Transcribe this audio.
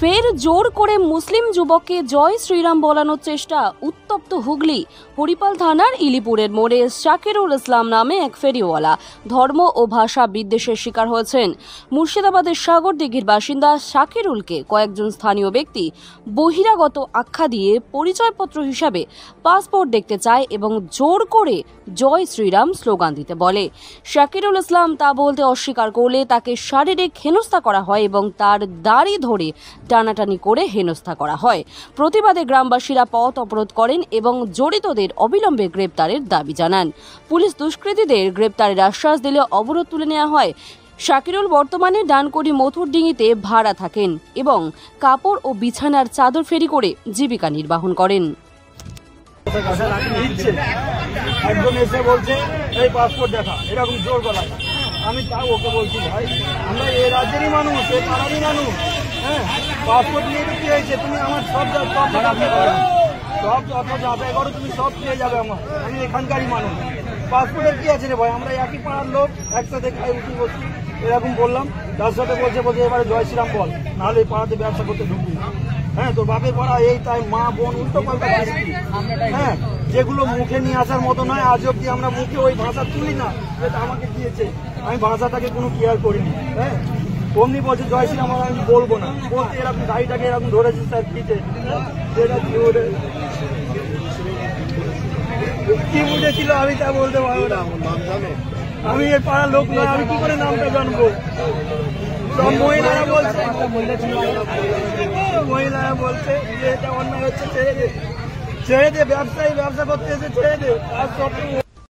ফের জোর করে মুসলিম যুবককে জয় শ্রীরাম বলানোর চেষ্টা। উত্তপ্ত হুগলি। হরিপাল থানার ইলিপুরের মোড়ে শাকিরুল ইসলাম নামে এক ফেরিওয়ালা ধর্ম ও ভাষা বিদ্বেষের শিকার হয়েছেন। মুর্শিদাবাদের সাগরদিঘির বাসিন্দা শাকিরুলকে কয়েকজন স্থানীয় ব্যক্তি বহিরাগত আখ্যা দিয়ে পরিচয়পত্র হিসাবে পাসপোর্ট দেখতে চায় এবং জোর করে জয় শ্রীরাম স্লোগান দিতে বলে। শাকিরুল ইসলাম তা বলতে অস্বীকার করলে তাকে শারীরিক হেনস্থা করা হয় এবং তার দাড়ি ধরে টানাটানি করে হেনস্থা করা হয়। প্রতিবাদে গ্রামবাসীরা পথ অবরোধ করেন এবং জড়িতদের অবিলম্বে গ্রেপ্তারের দাবি জানান। পুলিশ দুষ্কৃতীদের গ্রেপ্তারের আশ্বাস দিলে অবরোধ তুলে নেওয়া হয়। শাকিরুল বর্তমানে ডানকুনি মথুরডিঙিতে ভাড়া থাকেন এবং কাপড় ও বিছানার চাদর ফেরি করে জীবিকা নির্বাহ করেন। একজন এসে বলছে এই পাসপোর্ট দেখা, এরকম জোর গলায়। আমি তাও ওকে বলছি, ভাই আমরা এই রাজ্যেরই মানুষ, এই পাড়ারই মানুষ। হ্যাঁ, পাসপোর্ট নিয়ে তো কি হয়েছে? তুমি আমার সব যত যাচাই করো, তুমি সব পেয়ে যাবে। আমি এখানকারই মানুষ। পাসপোর্টের কি আছে রে ভাই? আমরা একই পাড়ার লোক, একসাথে খাই উঠি বসি। এরকম বললাম, তার সাথে বলছে এবারে জয় শ্রীরাম বল, নাহলে এই পাড়াতে ব্যবসা করতে ঢুকবি না। হ্যাঁ, তোর বাপের পাড়া এই তাই মা বোন উল্টো পাল্টা। হ্যাঁ, যেগুলো মুখে নিয়ে আসার মতো নয়, আজ অব্দি আমরা মুখে ওই ভাষা তুলি না, যেটা আমাকে দিয়েছে। আমি ভাষাটাকে কোনো কেয়ার করিনি। হ্যাঁ, অমনি বলছে জয় শ্রীরাম, আমি বলবো না বলতে। এরকম গাড়িটাকে এরকম ধরেছে স্যার পিঠে। কি বুঝেছিল আমি তা বলতে পারবো না। আমি এই পাড়ার লোক নয়, আমি কি করে নামটা জানবো? সব মহিলারা বলছে যে এটা অন্যায় হচ্ছে, ছেড়ে দে, ব্যবসা করতে এসে ছেড়ে দে। আর সব